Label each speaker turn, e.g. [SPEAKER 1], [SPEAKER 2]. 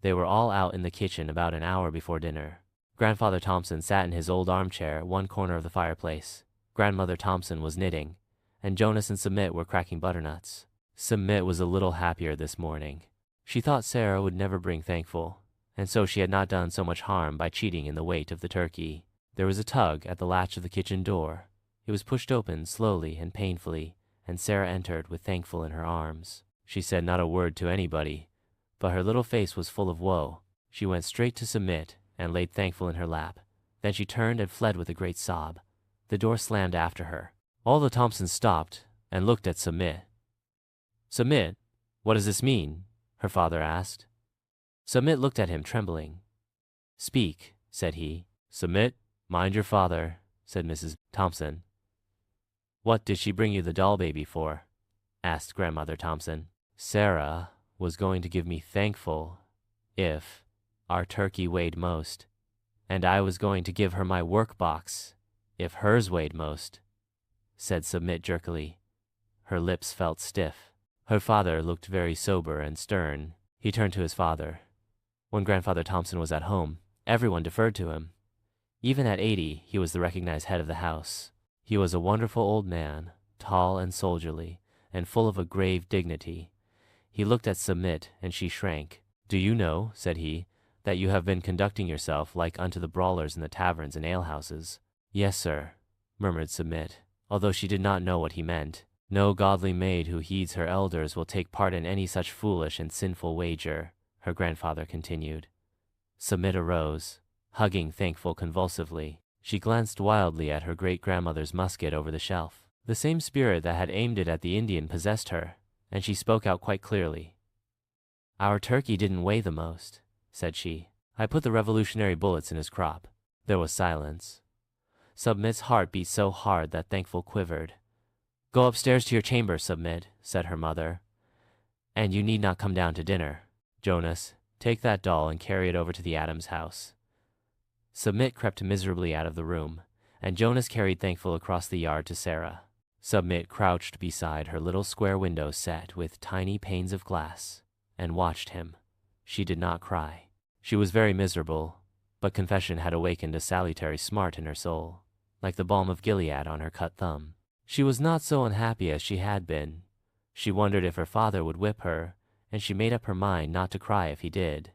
[SPEAKER 1] They were all out in the kitchen about an hour before dinner. Grandfather Thompson sat in his old armchair at one corner of the fireplace. Grandmother Thompson was knitting, and Jonas and Submit were cracking butternuts. Submit was a little happier this morning. She thought Sarah would never bring Thankful, and so she had not done so much harm by cheating in the weight of the turkey. There was a tug at the latch of the kitchen door. It was pushed open slowly and painfully, and Sarah entered with Thankful in her arms. She said not a word to anybody, but her little face was full of woe. She went straight to Submit and laid Thankful in her lap. Then she turned and fled with a great sob. The door slammed after her. All the Thompsons stopped and looked at Submit. "Submit, what does this mean?" her father asked. Submit looked at him, trembling. "Speak," said he. "Submit, mind your father," said Mrs. Thompson. "What did she bring you the doll baby for?" asked Grandmother Thompson. "Sarah was going to give me Thankful if our turkey weighed most, and I was going to give her my work box if hers weighed most," said Submit jerkily. Her lips felt stiff. Her father looked very sober and stern. He turned to his father. When Grandfather Thompson was at home, everyone deferred to him. Even at 80, he was the recognized head of the house. He was a wonderful old man, tall and soldierly, and full of a grave dignity. He looked at Submit, and she shrank. "Do you know," said he, "that you have been conducting yourself like unto the brawlers in the taverns and alehouses?" "Yes, sir," murmured Submit, although she did not know what he meant. "No godly maid who heeds her elders will take part in any such foolish and sinful wager," her grandfather continued. Submit arose, hugging Thankful convulsively. She glanced wildly at her great-grandmother's musket over the shelf. The same spirit that had aimed it at the Indian possessed her, and she spoke out quite clearly. "Our turkey didn't weigh the most," said she. "I put the revolutionary bullets in his crop." There was silence. Submit's heart beat so hard that Thankful quivered. "Go upstairs to your chamber, Submit," said her mother, "and you need not come down to dinner. Jonas, take that doll and carry it over to the Adams house." Submit crept miserably out of the room, and Jonas carried Thankful across the yard to Sarah. Submit crouched beside her little square window set with tiny panes of glass, and watched him. She did not cry. She was very miserable, but confession had awakened a salutary smart in her soul, like the balm of Gilead on her cut thumb. She was not so unhappy as she had been. She wondered if her father would whip her, and she made up her mind not to cry if he did.